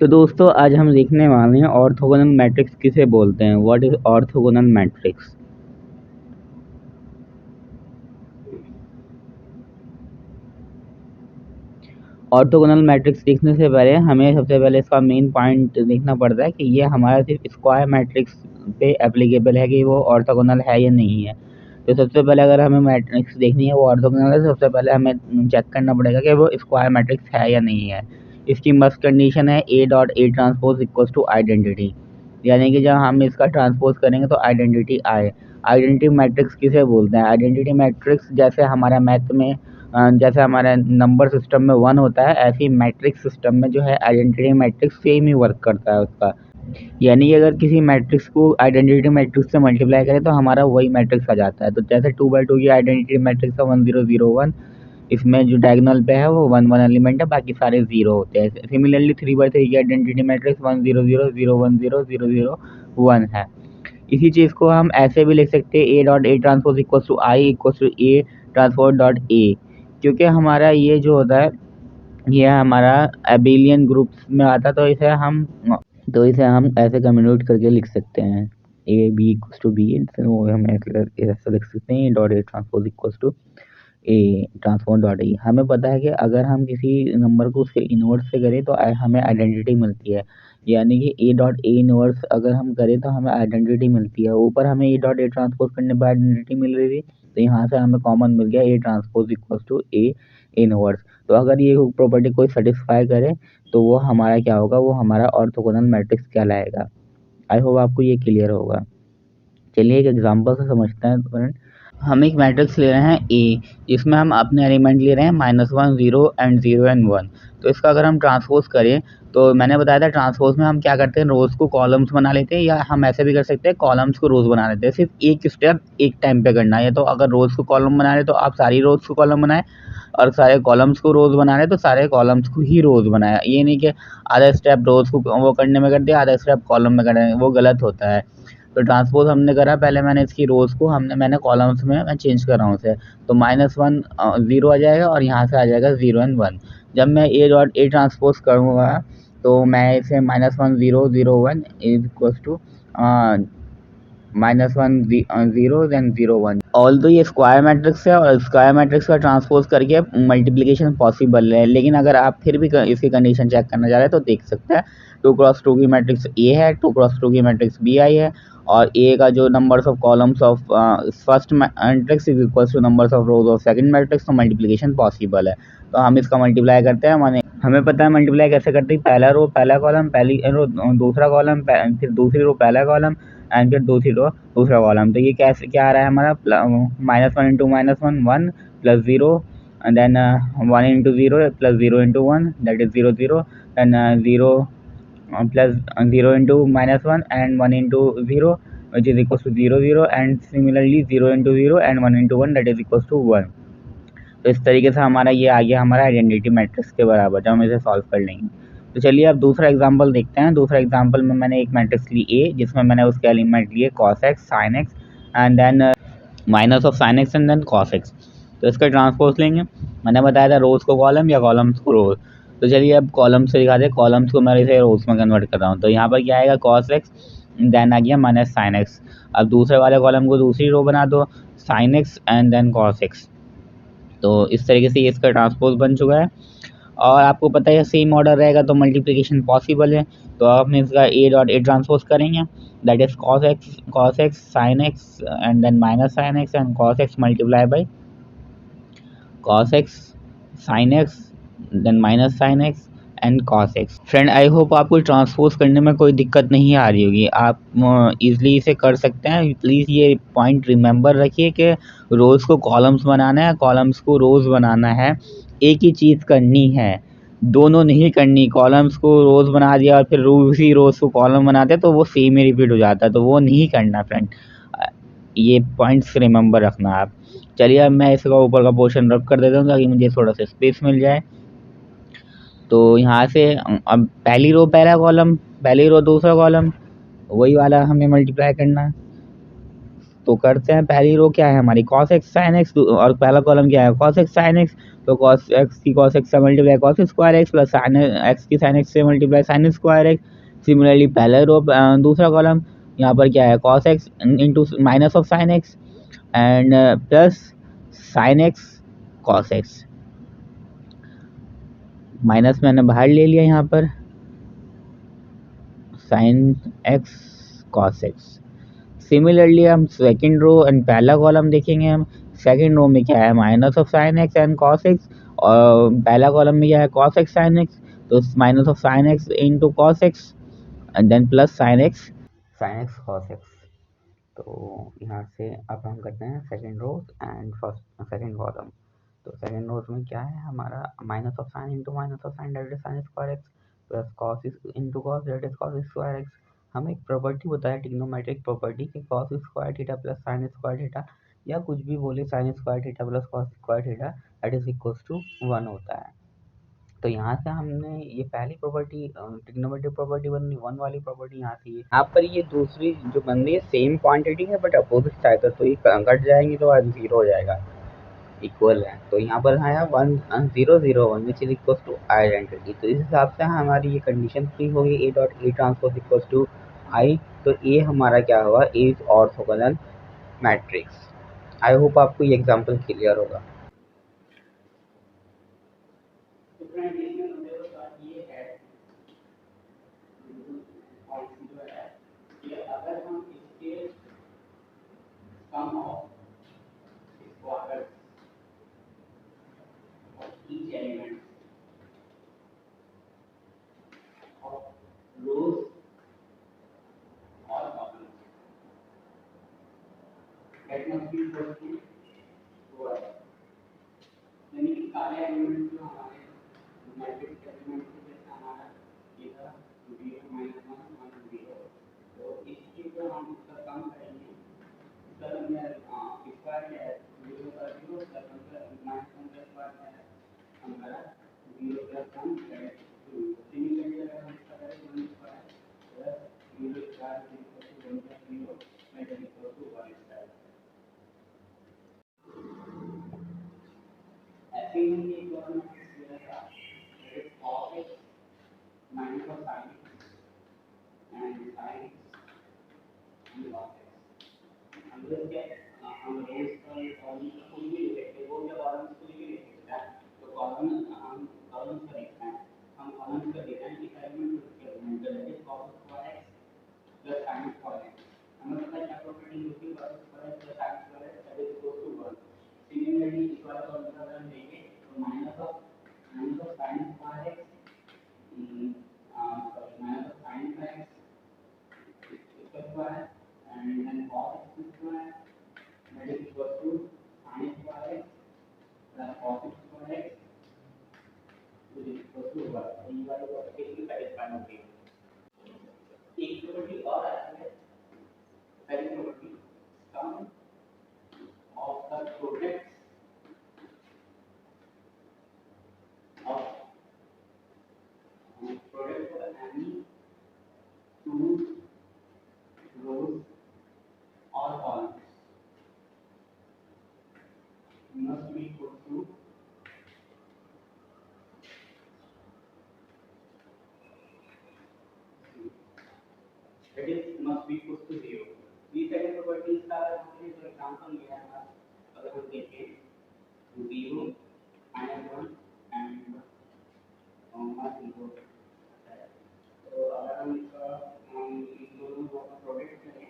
तो दोस्तों आज हम देखने वाले हैं ऑर्थोगोनल मैट्रिक्स किसे बोलते हैं। What is orthogonal matrix. Orthogonal matrix देखने से पहले हमें सबसे पहले इसका मेन पॉइंट देखना पड़ता है कि ये हमारा सिर्फ स्क्वायर मैट्रिक्स पे एप्लीकेबल है कि वो ऑर्थोगोनल है या नहीं है। तो सबसे पहले अगर हमें मैट्रिक्स देखनी है वो ऑर्थोगोनल है, सबसे पहले हमें चेक करना पड़ेगा कि वो स्क्वायर मैट्रिक्स है या नहीं है। इसकी मस्ट कंडीशन है A dot A transpose equals to identity, यानी कि जब हम इसका ट्रांसपोज करेंगे तो आइडेंटिटी आए। आइडेंटिटी मैट्रिक्स किसे बोलते हैं। आइडेंटिटी मैट्रिक्स जैसे हमारा मैथ में जैसे हमारे नंबर सिस्टम में 1 होता है, ऐसे ही मैट्रिक्स सिस्टम में जो है आइडेंटिटी मैट्रिक्स सेम ही वर्क करता है उसका। यानी कि अगर किसी मैट्रिक्स को आइडेंटिटी मैट्रिक्स से मल्टीप्लाई करें तो हमारा वही मैट्रिक्स आ जाता है। तो जैसे 2/2 की आइडेंटिटी मैट्रिक्स है 1 0 0 1, इसमें जो डायगोनल पे है वो 1 1 एलिमेंट है, बाकी सारे 0 होते हैं। सिमिलरली 3/3 की आइडेंटिटी मैट्रिक्स 1 0 0 0 1 0 0 0 1 है। इसी चीज़ को हम ऐसे भी लिख सकते हैं A dot A transpose equals to I equals to A transpose dot A, क्योंकि हमारा ये जो होता है ये हमारा एबिलियन ग्रुप्स में आता है। तो इसे हम ऐसे कम्युनिकेट करके लिख सकते हैं A B equals to B, हम ऐसे लिख सकते हैं dot A transpose equals to A transform dot A. हमें पता है कि अगर हम किसी नंबर को उसके इनवर्स से करें तो हमें आइडेंटिटी मिलती है, यानी कि ए डॉट ए इनवर्स अगर हम करें तो हमें आइडेंटिटी मिलती है। ऊपर हमें ए डॉट ए ट्रांसपोज करने पर आइडेंटिटी मिल रही थी, तो यहाँ से हमें कॉमन मिल गया A transpose equals to A inverse. तो अगर ये प्रॉपर्टी कोई सेटिस्फाई करे तो वो हमारा क्या होगा, वो हमारा ऑर्थोगोनल मैट्रिक्स कहलाएगा। आई होप आपको ये क्लियर होगा। चलिए एक एग्जांपल से समझते हैं फ्रेंड। हम एक मैट्रिक्स ले रहे हैं ए, जिसमें हम अपने एलिमेंट ले रहे हैं -1 0 एंड 0 एंड 1। तो इसका अगर हम ट्रांसपोज करें तो मैंने बताया था ट्रांसपोज में हम क्या करते हैं, रोज़ को कॉलम्स बना लेते हैं, या हम ऐसे भी कर सकते हैं कॉलम्स को रोज़ बना लेते हैं। सिर्फ एक स्टेप एक टाइम पे करना है। तो अगर रोज़ को कॉलम बना रहे तो आप सारी रोज़ को कॉलम बनाएं, और सारे कॉलम्स को रोज़ बना रहे तो सारे कॉलम्स को ही रोज़ बनाए। ये नहीं कि आधा स्टेप रोज़ को वो करने में कर दिया, आधा स्टेप कॉलम में कर रहे हैं, वो गलत होता है। तो ट्रांसपोज हमने करा, पहले मैंने इसकी रोज़ को मैंने कॉलम्स में मैं चेंज कर रहा हूँ उसे। तो -1 0 आ जाएगा और यहाँ से आ जाएगा 0 एंड 1। जब मैं ए डॉट ए ट्रांसपोज करूँगा तो मैं इसे -1 0 0 1 is equals to -1 0 then 0 1। Although ये स्क्वायर मैट्रिक्स है और स्क्वायर मैट्रिक्स का ट्रांसपोज करके मल्टीप्लिकेशन पॉसिबल है, लेकिन अगर आप फिर भी इसकी कंडीशन चेक करना चाह रहे हैं तो देख सकते हैं 2x2 की मैट्रिक्स ए है, 2x2 की मैट्रिक्स बी आई है, और ए का जो numbers of columns of first matrix is equals two numbers of rose of second matrix, तो मल्टीप्लिकेशन पॉसिबल है। तो हम इसका मल्टीप्लाई करते हैं, माने हमें पता है मल्टीप्लाई कैसे करते हैं। पहला रो पहला कॉलम, पहली रो दूसरा कॉलम, फिर दूसरी रो पहला कॉलम, एंड फिर दूसरी रो दूसरा कॉलम। तो ये कैसे क्या आ रहा है हमारा, -1 into -1 1 plus 0, and then 1 into 0 plus 0 into 1, that is 0 0, and 0 plus 0 into -1 and 1 into 0, which is equals to 0 0, and similarly 0 into 0 and 1 into 1, that is equals to 1। तो इस तरीके से हमारा ये आ गया हमारा आइडेंटिटी मैट्रिक्स के बराबर, जब हम इसे सॉल्व कर लेंगे। तो चलिए अब दूसरा एग्जांपल देखते हैं। दूसरा एग्जांपल में मैंने एक मैट्रिक्स ली ए, जिसमें मैंने उसके एलिमेंट लिए cos x sin x and then minus of sin x and then cos x। तो इसका ट्रांसपोज लेंगे। मैंने बताया था रोज़ को कॉलम या कॉलम्स को रोज़। तो चलिए अब कॉलम्स से दिखाते हैं, कॉलम्स को मैं इसे रोज़ में कन्वर्ट कर रहा हूँ। तो यहाँ पर क्या आएगा, cos x देन आ गया माइनस sin x। अब दूसरे वाले कॉलम को दूसरी रो बना दो, sin x and then cos x। तो इस तरीके से इसका ट्रांसपोज बन चुका है, और आपको पता है सेम ऑर्डर रहेगा तो मल्टीप्लिकेशन पॉसिबल है। तो आप इसका ए डॉट ए ट्रांसपोज करेंगे, that is cos x sin x and then minus sin x and cos x multiply by cos x sin x then minus sin x and cos x। Friend I hope आपको transpose करने में कोई दिक्कत नहीं आ रही होगी, आप easily इसे कर सकते हैं। प्लीज़ ये पॉइंट रिमेंबर रखिए कि रोज़ को कॉलम्स बनाना है, कॉलम्स को रोज़ बनाना है, एक ही चीज़ करनी है, दोनों नहीं करनी। कॉलम्स को रोज़ बना दिया और फिर उसी रोज़ को कॉलम बनाते तो वो सेम ही रिपीट हो जाता है, तो वो नहीं करना फ्रेंड। ये पॉइंट्स रिमेंबर रखना आप। चलिए अब मैं इसका ऊपर का पोर्शन रब कर देता हूँ ताकि मुझे थोड़ा सा स्पेस मिल जाए। तो यहाँ से अब पहली रो पहला कॉलम, पहली रो दूसरा कॉलम, वही वाला हमें मल्टीप्लाई करना है। तो करते हैं, पहली रो क्या है हमारी cos x sin x, और पहला कॉलम क्या है cos x sin x। तो कॉस एक्स की कॉस एक्स से multiply cos square x plus sine x की साइन एक्स से multiply sign square x. Similarly पहला रो दूसरा कॉलम यहाँ पर क्या है cos x into minus of sine x and plus sine x cos x, minus मैंने बाहर ले लिया यहाँ पर sign x cos x. Similarly हम सेकेंड रो एंड पहला कॉलम देखेंगे, हम सेकेंड रो में क्या है minus of sine x and cos x, और पहला कॉलम में क्या है कॉस एक्स साइन एक्स, तो minus of sine x into cos x and then plus sine x cos x. तो यहाँ से अब हम करते हैं second row and first second column. तो सेकेंड रोज में क्या है हमारा minus of sine into minus of sine that is sine square x plus cos into cos that is cos square x. हमें एक प्रॉपर्टी बताया ट्रिग्नोमेट्रिक प्रॉपर्टी कि cos square theta plus sine square theta या कुछ भी बोले sine square theta plus cos square theta that is equals to 1 होता है। तो यहाँ से हमने ये पहली प्रॉपर्टी ट्रिग्नोमेट्रिक प्रॉपर्टी बनी, 1 वाली प्रॉपर्टी यहाँ से यहाँ पर ये दूसरी जो बन रही है सेम क्वांटिटी है बट अपोजिट साइड है, तो ये कट जाएंगे तो 0 हो जाएगा, इक्वल है। तो यहाँ पर आया 1 0 0 1 which is equal to identity. तो इस हिसाब से हमारी ये कंडीशन फ्री होगी A dot A transpose equal to I. तो ए हमारा क्या होगा A is orthogonal matrix. I hope आपको ये एग्जांपल क्लियर होगा। अगर हम इसके sum of square of each element of rows और columns that must be equal to 1, यानी कि सारे एलिमेंट जो हमारे मैट्रिक्स एलिमेंट के जैसे हमारा ये था 0 -1 1 0, तो इसकी जो हम इसका सम करेंगे इसका हमने स्क्वायर क्या है 0 का 0 प्लस 1 का -1 का स्क्वायर क्या है हमारा 0 प्लस 1 दैट इज 2। सिमिलरली अगर हम इसका करें 1 square plus 0 square is equal to 1 plus 0 that is equal to 1 square. ऐसे ही एक और मैट्रिक्स दिया था that is cos x minus of sin x and sin x and cos x। हम लोग क्या हम रोज का कॉलम को खुद भी लिख सकते हैं, वो क्या कॉलम को भी लिख सकते हैं। तो कॉलम हम कॉलम का लिखते हैं, हम कॉलम का देते हैं कि एलिमेंट के element that is cos square x plus sin square x। हमें पता है क्या प्रॉपर्टी होती है cos square x plus sin square x that is equal to 1। Similarly इस वाला कॉलम का अगर हम लेंगे तो minus of sin square x minus of sin x square and then cos x square that is equal to sin square x plus cos square x which is equal to 1। तो ये वाली property की satisfy होती है। एक property और आती है, पहली property sum of the products of product of any two rows or columns must be equal to that is must be equal to 0। these second properties का अगर हमने जो एग्जांपल लिया है अगर हम देखें 0 -1 and 0 तो अगर हम इसका इन दोनों का प्रोडक्ट करें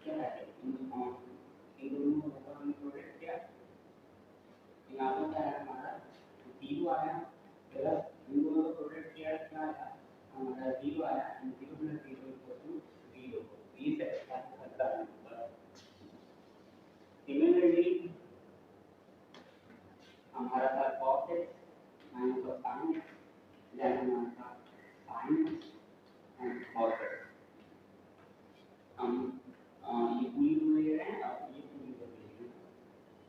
क्या है इन दोनों का हम प्रोडक्ट क्या यहाँ पर क्या है हमारा 0 आया प्लस इन दोनों का प्रोडक्ट क्या आया हमारा 0 आया एंड 0 प्लस 0 इक्वल टू 0। ये सेटिस्फाई करता है। सिमिलरली हमारा था cos x minus of sin x then हमारा था sin x and cos x। हम ये पूरी ले रहे हैं और ये पूरी ले रहे हैं,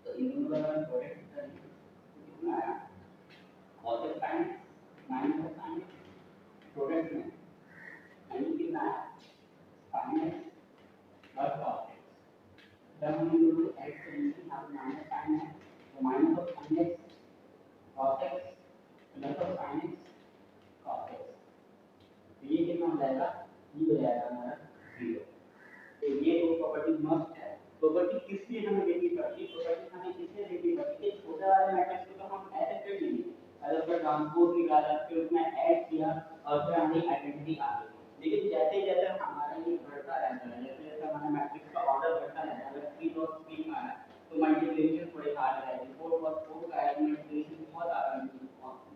तो इन दोनों का प्रोडक्ट करेंगे तो कितना आया cos x sin x minus of sin x product में यानी कितना है sin x plus cos x। जब हम इन दोनों को ऐड करेंगे यहाँ पर माइनस साइन है तो minus of sin x cos x plus और sin x cos x, तो ये कितना हो जाएगा, ये हो जाएगा हमारा 0। तो ये दो प्रॉपर्टी मस्ट है। प्रॉपर्टी किस लिए हमें देखनी पड़ती है, प्रॉपर्टी हमें इसलिए देखनी पड़ती है कि छोटा वाले मैट्रिक्स को तो हम ऐसे कर लेंगे, अगर उसका ट्रांसपोज निकाला फिर उसमें ऐड किया और फिर हमारी आइडेंटिटी आ गई। लेकिन जैसे जैसे हमारा ये बढ़ता रहता है, जैसे जैसे हमारा मैट्रिक्स का ऑर्डर बढ़ता रहता है, अगर 3 क्रॉस 3 आ रहा है तो मल्टीप्लिकेशन थोड़ी हार्ड रहेगी, 4 क्रॉस 4 का है मल्टीप्लिकेशन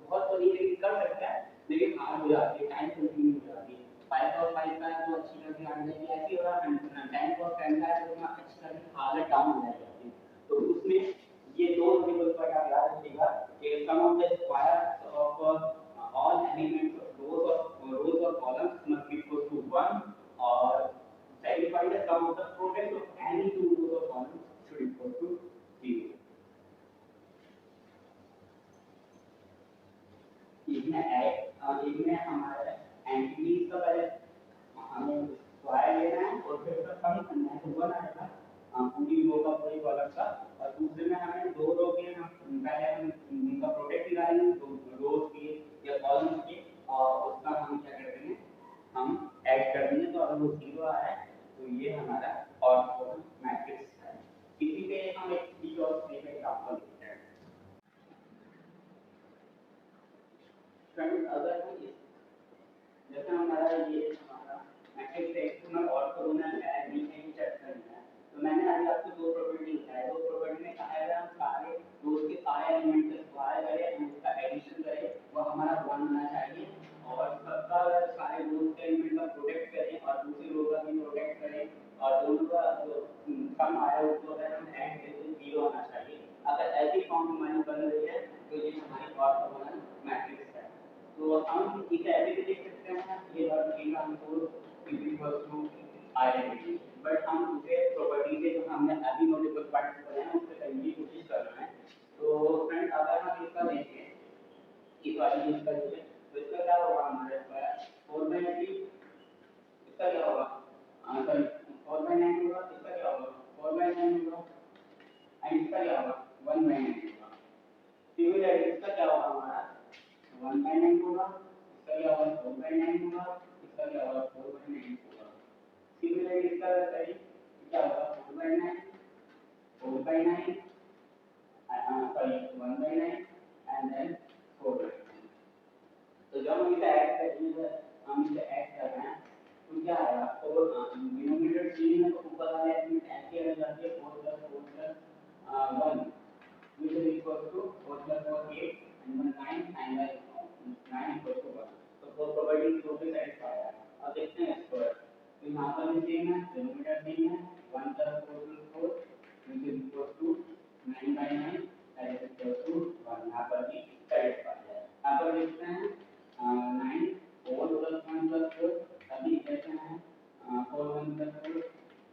बहुत तो नहीं लेकिन कर सकता है, लेकिन हार्ड हो जाती है, टाइम कंज्यूमिंग हो जाती है। 5 क्रॉस 5 का है तो अच्छी लगी आ जाएगी, ऐसी होगा 10 क्रॉस 10 का है तो अच्छी लगी हालत डाउन हो जाएगी। तो उसमें ये दो वेरिएबल पर आप याद रखिएगा कि sum of the square of all elements of rows or columns must be equal to 1, और satisfy the sum of the product of any two rows or columns should equal to 0। इसमें हमारा entities का पहले हमें square लेना है और फिर उसका सम करना है, तो 1 आएगा पूरी रो का पूरी कॉलम का, और दूसरे में हमें दो रो के हम पहले हम उनका प्रोडक्ट निकालेंगे दो रोज के या कॉलम्स के, और उसका हम क्या कर देंगे, हम ऐड कर देंगे, तो अगर वो 0 आ रहा है तो ये हमारा ऑर्थोगोनल मैट्रिक्स है। इसी पे हम एक बी और सी का एग्जांपल देखते हैं। फ्रेंड्स अगर हम जैसे हमारा ये हमारा मैट्रिक्स एक्सटर्नल ऑर्थोगोनल है, नहीं है चेक करना है, तो मैंने अभी आपको दो प्रॉपर्टी बताई, दो प्रॉपर्टी में कहा है हम सारे रोज के सारे एलिमेंट का स्क्वायर करें एंड उसका एडिशन करें, वो हमारा 1 होना चाहिए, और सबका सारे रोज के एलिमेंट का प्रोडक्ट करें और दूसरी रो का भी प्रोडक्ट करें, और दोनों का जो सम आया उसको अगर हम ऐड करें तो 0 आना चाहिए। अगर ऐसी फॉर्म हमारी बन रही है तो ये हमारी ऑर्थोगोनल मैट्रिक्स है। तो हम इसे ऐसे भी देख सकते हैं, ये वर्ड हमको is equal to identity, but हम उसे प्रॉपर्टी से जो हमने अभी नोटेबल पार्ट्स पढ़े हैं उससे करने की कोशिश कर रहे हैं। तो फ्रेंड अगर हम इसका देखें इस वाली चीज का देखें तो इसका क्या होगा, हमारे पास 4/3, इसका क्या होगा, सॉरी 4/9 होगा, इसका क्या होगा 4/9 होगा, एंड इसका क्या होगा 1/9 होगा। सिमिलरली इसका क्या होगा हमारा 1/9 होगा, इसका क्या होगा 4/9 होगा, इसका क्या होगा 4/9 होगा। सिमिलरली इसका सही क्या होगा 4/9 4/9 sorry 1/9 and then 4/9। तो जब हम इसे ऐड करेंगे, हम इसे ऐड कर रहे हैं तो क्या आएगा, तो डिनोमिनेटर सेम है तो ऊपर वाले एलिमेंट ऐसे रह जाते हैं 4 + 4 + 1 which is equal to 4 + 4 8 and 1 9 and 9 equal to 1। तो फोर प्रॉपर्टी को भी सेटिस्फाई है। अब देखते हैं इसको, तो यहाँ पर भी सेम है, डिनोमिनेटर सेम है 1 + 4 + 4 which is equal to 9/9 that is equal to 1। यहाँ पर भी सेटिस्फाई है। यहाँ पर देखते हैं 9 4 + 1 + 4 अभी कैसे हैं 4 1 + 4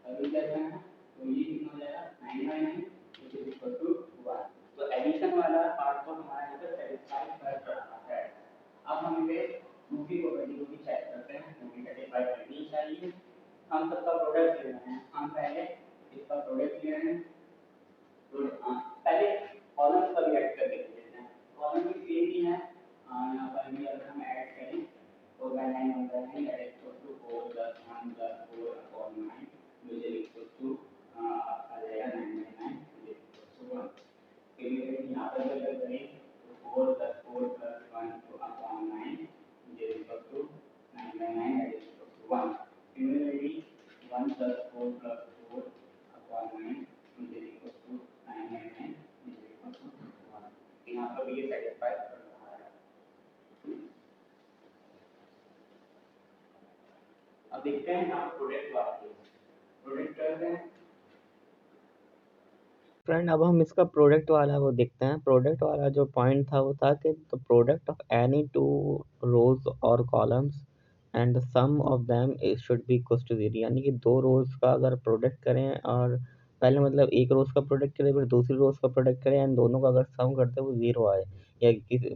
अभी कैसे हैं, तो ये कितना हो जाएगा 9/9 which is equal to 1। तो एडिशन वाला पार्ट को हमारा यहाँ पर सेटिस्फाई कर रहा है। अब हम इसे दूसरी प्रॉपर्टी को भी चेक करते हैं, जो कि सेटिस्फाई करनी चाहिए। हम सबका प्रोडक्ट ले रहे हैं, हम पहले इसका प्रोडक्ट ले रहे हैं, तो पहले कॉलम का भी ऐड करके देख लेते हैं। कॉलम भी सेम ही है, यहाँ पर भी अगर हम ऐड करें 4/9 1/9 that is equal to 4 + 1 + 4 upon 9 which is equal to आ जाएगा 9/9 which is equal to 1। Similarly यहाँ पर अगर करें तो 4 + 4 + 1 to upon 9 which is equal to 9/9 that is equal to 1। Similarly 1 + 4 + 4 upon 9 which is equal to 9/9 which is equal to 1। यहाँ पर भी ये सेटिस्फाई कर रहा है। अब देखते हैं यहाँ प्रोडक्ट वाले प्रोडक्ट करते हैं। फ्रेंड अब हम इसका प्रोडक्ट वाला वो देखते हैं। प्रोडक्ट वाला जो पॉइंट था वो था कि the product of any two rows और columns and the sum of them should be equal to 0, यानी कि दो रोज का अगर प्रोडक्ट करें और पहले मतलब एक रोज का प्रोडक्ट करें फिर दूसरी रोज का प्रोडक्ट करें एंड दोनों का अगर सम करते वो 0 आए, या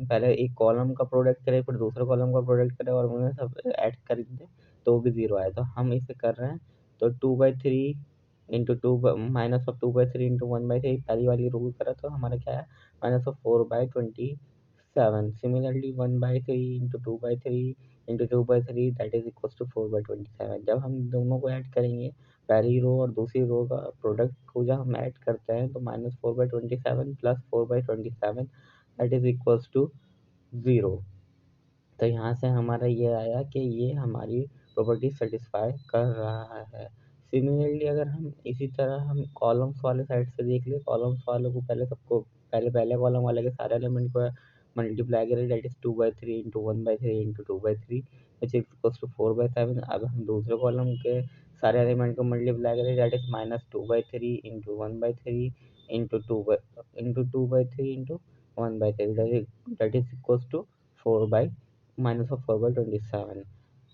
पहले एक कॉलम का प्रोडक्ट करें फिर दूसरे कॉलम का प्रोडक्ट करें और उन्हें सब ऐड कर दें तो भी 0 आए, तो हम इसे कर रहे हैं। तो 2/3 इंटू 2 माइनस ऑफ 2/3 इंटू 1/3 पहली वाली रूल करा तो हमारा क्या है minus of 4/20 7. Similarly 1 by 3 into 2 by 3 into 2 by 3 that is equals to 4 by 27. जब हम दोनों को ऐड करेंगे, पहली रो और दूसरी रो का प्रोडक्ट को जब हम ऐड करते हैं तो minus 4 by 27 plus 4 by 27 that is equals to 0। तो यहाँ से हमारा ये आया कि ये हमारी प्रॉपर्टी सेटिस्फाई कर रहा है। सिमिलरली अगर हम इसी तरह हम कॉलम्स वाले साइड से देख ले, कॉलम्स वालों को पहले कॉलम वाले के सारे एलिमेंट को मल्टीप्लाई करें, that is 2 by 3 into 1 by 3 into 2 by 3 which is equals to 4 by 7। अब हम दूसरे कॉलम के सारे एलिमेंट को मल्टीप्लाई करें, that is minus 2 by 3 into 1 by 3 into 2 by 3 into 1 by 3 that is equals to 4 by minus of 4 by 27।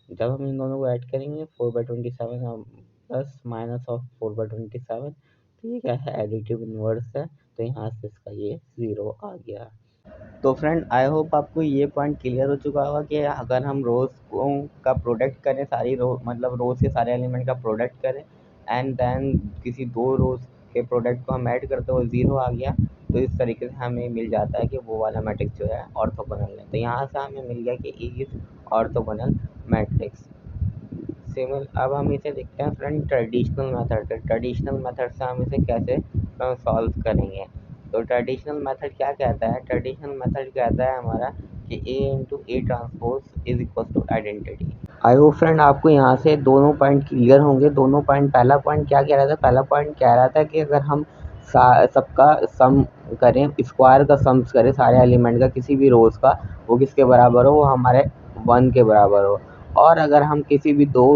जब हम इन दोनों को ऐड करेंगे 4 by 27 plus minus of 4 by 27, तो ये क्या है, एडिटिव इनवर्स है, तो यहाँ से इसका ये 0 आ गया। तो फ्रेंड आई होप आपको ये पॉइंट क्लियर हो चुका होगा कि अगर हम रोज़ का प्रोडक्ट करें, सारी रो मतलब रोज़ के सारे एलिमेंट का प्रोडक्ट करें एंड देन किसी दो रोज़ के प्रोडक्ट को हम ऐड करते हुए 0 आ गया, तो इस तरीके से हमें मिल जाता है कि वो वाला मैट्रिक्स जो है ऑर्थोगोनल है। तो यहाँ से हमें मिल गया कि ई इज ऑर्थोगोनल मैट्रिक्स। अब हम इसे देखते हैं फ्रेंड ट्रेडिशनल मेथड से हम इसे कैसे सॉल्व करेंगे। तो ट्रेडिशनल मेथड क्या कहता है, ट्रेडिशनल मेथड कहता है हमारा कि A into A transpose is equal to identity. I hope friend आपको यहाँ से दोनों पॉइंट क्लियर होंगे। दोनों पॉइंट, पहला पॉइंट क्या कह रहा था, पहला पॉइंट कह रहा था कि अगर हम सबका सम करें, स्क्वायर का सम करें सारे एलिमेंट का किसी भी रोज का, वो किसके बराबर हो, वो हमारे 1 के बराबर हो। और अगर हम किसी भी दो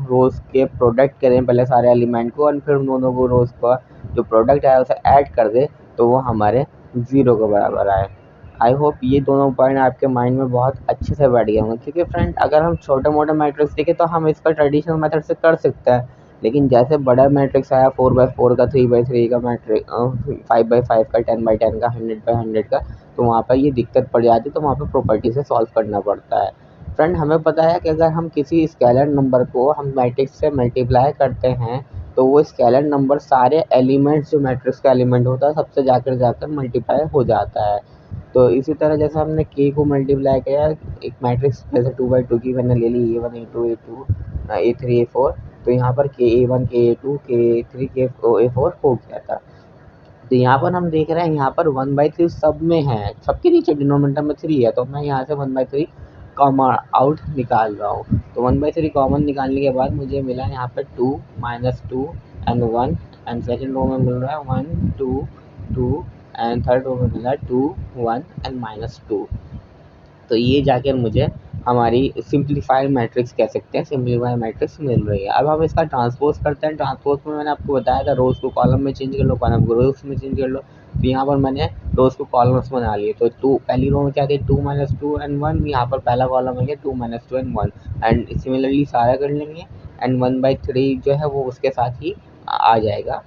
रोज के प्रोडक्ट करें पहले सारे एलिमेंट को और फिर उन दोनों को रोज का जो प्रोडक्ट है उसे ऐड कर दे तो वो हमारे 0 के बराबर आए। आई होप ये दोनों पॉइंट आपके माइंड में बहुत अच्छे से बैठ गए होंगे, क्योंकि फ्रेंड अगर हम छोटे मोटे मैट्रिक्स देखें तो हम इसका ट्रेडिशनल मेथड से कर सकते हैं, लेकिन जैसे बड़ा मैट्रिक्स आया 4x4 का, 3x3 का मैट्रिक, 5x5 का, 10x10 का, 100x100 का, तो वहाँ पर ये दिक्कत पड़ जाती है, तो वहाँ पर प्रॉपर्टी से सॉल्व करना पड़ता है। फ्रेंड हमें पता है कि अगर हम किसी स्केलर नंबर को हम मैट्रिक्स से मल्टीप्लाई करते हैं तो वो स्केलर नंबर सारे एलिमेंट्स जो मैट्रिक्स का एलिमेंट होता है सबसे जाकर मल्टीप्लाई हो जाता है। तो इसी तरह जैसे हमने के को मल्टीप्लाई किया, एक मैट्रिक्स जैसे 2x2 की मैंने ले ली, A1 A2 A2 A3 A4, तो यहाँ पर के A1 के A2 के A3 के A4 हो गया था। तो यहाँ पर हम देख रहे हैं यहाँ पर 1/3 सब में है, सबके नीचे डिनोमिनेटर में 3 है, तो मैं यहाँ से 1/3 कॉमन आउट निकाल रहा हूँ। तो 1/3 कॉमन निकालने के बाद मुझे मिला यहाँ पर 2 -2 एंड 1, एंड सेकेंड रो में मिल रहा है 1 2 2 एंड थर्ड रो में मिला है 2 1 एंड -2। तो ये जाकर मुझे हमारी सिंप्लीफाइड मैट्रिक्स कह सकते हैं, सिंप्लीफाइड मैट्रिक्स मिल रही है। अब हम इसका ट्रांसपोज करते हैं। ट्रांसपोज में मैंने आपको बताया था रोज़ को कॉलम में चेंज कर लो, कॉलम को रोज़ में चेंज कर लो। तो यहाँ पर मैंने रोज़ को कॉलम्स बना लिए। तो 2 पहली रो में क्या थी, 2 -2 एंड 1, यहाँ पर पहला कॉलम है 2 -2 एंड 1, एंड सिमिलरली सारा कर लेंगे एंड 1/3 जो है वो उसके साथ ही आ जाएगा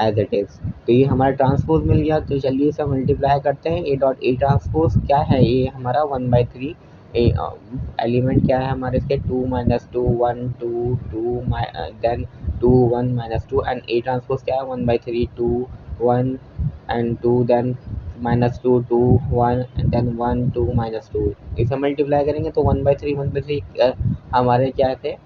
एज इट इज़। तो ये हमारा ट्रांसपोज मिल गया। तो चलिए इसे मल्टीप्लाई करते हैं। ए डॉट ए ट्रांसपोज क्या है, ये हमारा 1/3 एलिमेंट क्या है हमारे इसके, 2 -2 1 2 2 देन 2 1 -2 एंड ए ट्रांसपोज क्या है 1/3 2 1 एंड 2 देन -2 2 1 एंड देन 1 2 -2। इसे मल्टीप्लाई करेंगे तो 1/3 हमारे क्या थे,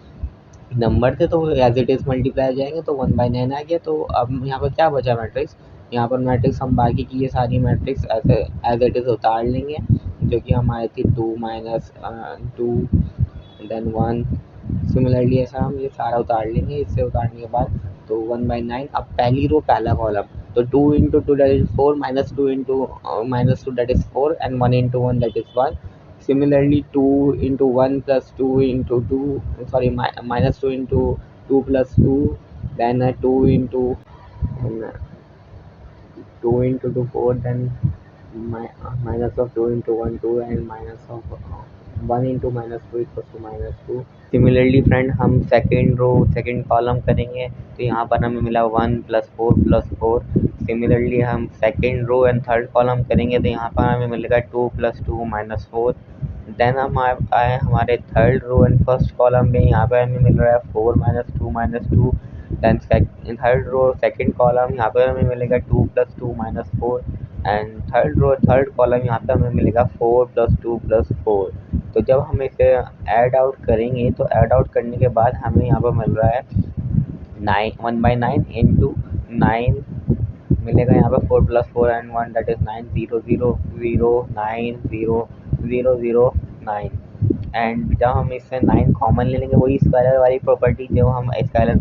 नंबर थे, तो एज इट इज़ मल्टीप्लाई हो जाएंगे, तो 1/9 आ गया। तो अब यहाँ पर क्या बचा मैट्रिक्स, यहाँ पर मैट्रिक्स हम बाकी की ये सारी मैट्रिक्स ऐसे एज इट इज़ उतार लेंगे, जो कि हमारी थी 2 -2 देन 1। सिमिलरली ऐसा हम ये सारा उतार लेंगे। इससे उतारने के बाद तो 1/9। अब पहली रो पहला कॉलम, तो 2 × 2 that is 4 -2 × -2 that is 4 and 1 × 1 that is 1। Similarly 2 × 1 plus 2 × 2, sorry, -2 × 2 plus 2, then 2 × 2 × 2 4, then minus of 2 × 1 2 and minus of 1 × -2 equals to -2। Similarly friend हम सेकेंड कॉलम करेंगे, तो यहाँ पर हमें मिला 1 + 4 + 4। सिमिलरली हम second row and third column करेंगे, तो यहाँ पर हमें मिलेगा 2 + 2 -4। देन हम आए हमारे third row and first column में, यहाँ पर हमें मिल रहा है 4 -2 -2। Then third row second column, यहाँ पर हमें मिलेगा 2 + 2 -4 एंड थर्ड कॉलम यहाँ पे हमें मिलेगा 4 + 2 + 4। तो जब हम इसे ऐड आउट करेंगे तो ऐड आउट करने के बाद हमें यहाँ पर मिल रहा है 1/9 इंटू 9 मिलेगा यहाँ पे 4 + 4 and 1 that is 9 0 0 0 9 0 0 0 9। एंड जब हम इससे 9 कॉमन ले लेंगे वही स्क्वायर वाली प्रॉपर्टी, जब हम स्क्वायर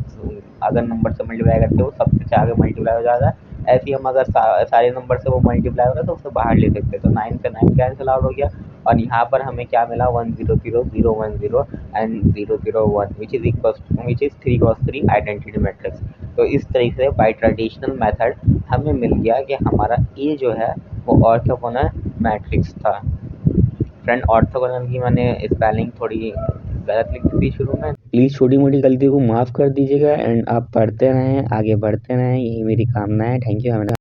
अगर नंबर से मल्टीप्लाई करते हो सबसे से आगे मल्टीप्लाई हो जाता है, ऐसे ही हम अगर सारे नंबर से वो मल्टीप्लाई हो रहा है तो उसे बाहर ले सकते हैं। तो 9 से 9 कैंसिल आउट हो गया और यहाँ पर हमें क्या मिला 1 0 0 0 1 0 and 0 0 1 which is 3 × 3 identity matrix. तो इस तरीके से बाय ट्रेडिशनल मेथड हमें मिल गया कि हमारा ए जो है वो ऑर्थोगोनल मैट्रिक्स था। फ्रेंड ऑर्थोगोनल की मैंने स्पेलिंग थोड़ी गलत लिख दी थी शुरू में, प्लीज़ छोटी मोटी गलती को माफ़ कर दीजिएगा एंड आप पढ़ते रहें, आगे बढ़ते रहें, यही मेरी कामना है। Thank you.